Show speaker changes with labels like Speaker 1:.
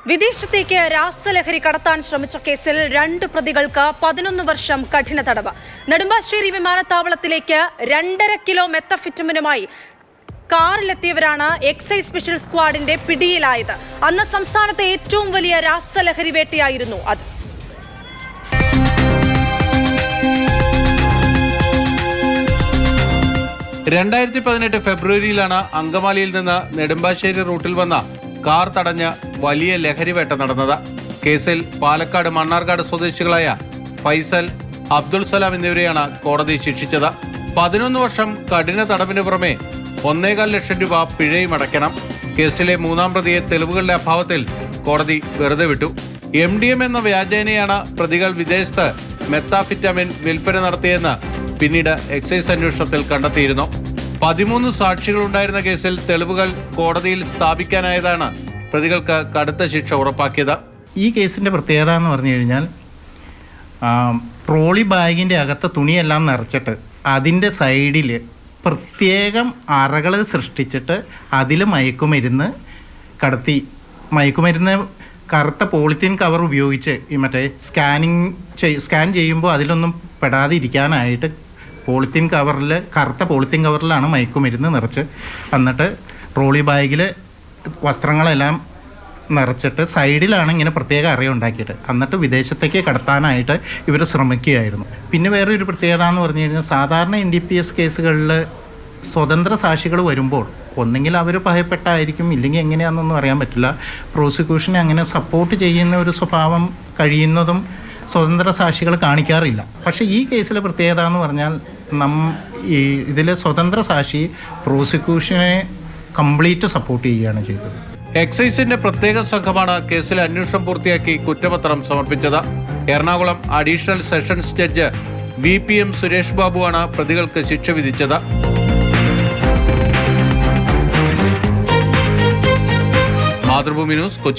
Speaker 1: വിദേശത്തേക്ക് രാസലഹരി കടത്താൻ ശ്രമിച്ച കേസിൽ 2 പ്രതികൾക്ക് 11 വർഷം കഠിന തടവ്. നെടുമ്പാശ്ശേരി വിമാനത്താവളത്തിലേക്ക് 2.5 കിലോ മെത്തഫെറ്റമിനുമായി കാറിലെത്തിയവരാണ് എക്സൈസ് സ്പെഷ്യൽ സ്ക്വാഡിന്റെ പിടിയിലായത്. അന്ന് സംസ്ഥാനത്തെ ഏറ്റവും വലിയ രാസലഹരി വേട്ടയായിരുന്നു അത്.
Speaker 2: ഫെബ്രുവരിയിലാണ് അങ്കമാലിയിൽ നിന്ന് നെടുമ്പാശ്ശേരി റൂട്ടിൽ വന്ന കാർ തടഞ്ഞ് വലിയ ലഹരിവേട്ട നടന്നത്. കേസിൽ പാലക്കാട് മണ്ണാർക്കാട് സ്വദേശികളായ ഫൈസൽ, അബ്ദുൾ സലാം എന്നിവരെയാണ് കോടതി ശിക്ഷിച്ചത്. 11 വർഷം കഠിന തടവിന് പുറമെ 1.25 ലക്ഷം രൂപ പിഴയും അടയ്ക്കണം. കേസിലെ 3-ാം പ്രതിയെ തെളിവുകളുടെ അഭാവത്തിൽ കോടതി വെറുതെ വിട്ടു. MDM എന്ന വ്യാജേനയാണ് പ്രതികൾ വിദേശത്ത് മെത്താഫിറ്റമിൻ വിൽപ്പന നടത്തിയെന്ന് പിന്നീട് എക്സൈസ് അന്വേഷണത്തിൽ കണ്ടെത്തിയിരുന്നു. 13 സാക്ഷികളുണ്ടായിരുന്ന കേസിൽ തെളിവുകൾ കോടതിയിൽ സ്ഥാപിക്കാനായതാണ് പ്രതികൾക്ക് കടുത്ത ശിക്ഷ ഉറപ്പാക്കിയത്.
Speaker 3: ഈ കേസിൻ്റെ പ്രത്യേകത എന്ന് പറഞ്ഞു കഴിഞ്ഞാൽ ട്രോളി ബാഗിൻ്റെ അകത്ത് തുണിയെല്ലാം നിറച്ചിട്ട് അതിൻ്റെ സൈഡിൽ പ്രത്യേകം അറകൾ സൃഷ്ടിച്ചിട്ട് അതിൽ മയക്കുമരുന്ന് കടത്തി. മയക്കുമരുന്ന് കറുത്ത പോളിത്തീൻ കവർ ഉപയോഗിച്ച് ഈ മറ്റേ സ്കാൻ ചെയ്യുമ്പോൾ അതിലൊന്നും പെടാതെ ഇരിക്കാനായിട്ട് കറുത്ത പോളിത്തീൻ കവറിലാണ് മയക്കുമരുന്ന് നിറച്ച് എന്നിട്ട് ട്രോളി ബാഗിൽ വസ്ത്രങ്ങളെല്ലാം നിറച്ചിട്ട് സൈഡിലാണ് ഇങ്ങനെ പ്രത്യേക അറയുണ്ടാക്കിയിട്ട് എന്നിട്ട് വിദേശത്തേക്ക് കടത്താനായിട്ട് ഇവർ ശ്രമിക്കുകയായിരുന്നു. പിന്നെ വേറെ ഒരു പ്രത്യേകത എന്ന് പറഞ്ഞു കഴിഞ്ഞാൽ സാധാരണ NDPS കേസുകളിൽ സ്വതന്ത്ര സാക്ഷികൾ വരുമ്പോൾ ഒന്നെങ്കിൽ അവർ ഭയപ്പെട്ടായിരിക്കും, ഇല്ലെങ്കിൽ എങ്ങനെയാണെന്നൊന്നും അറിയാൻ പറ്റില്ല. പ്രോസിക്യൂഷനെ അങ്ങനെ സപ്പോർട്ട് ചെയ്യുന്ന ഒരു സ്വഭാവം കഴിയുന്നതും സ്വതന്ത്ര സാക്ഷികൾ കാണിക്കാറില്ല. പക്ഷേ ഈ കേസിലെ പ്രത്യേകത എന്ന് പറഞ്ഞാൽ ഇതിലെ സ്വതന്ത്ര സാക്ഷി പ്രോസിക്യൂഷനെ കംപ്ലീറ്റ് സപ്പോർട്ട് ചെയ്യുകയാണ് ചെയ്തത്.
Speaker 2: എക്സൈസിന്റെ പ്രത്യേക സംഘമാണ് കേസിൽ അന്വേഷണം പൂർത്തിയാക്കി കുറ്റപത്രം സമർപ്പിച്ചത്. Ernakulam additional sessions judge VPM Suresh ബാബുവാണ് പ്രതികൾക്ക് ശിക്ഷ വിധിച്ചത്. മാതൃഭൂമി ന്യൂസ്, കൊച്ചി.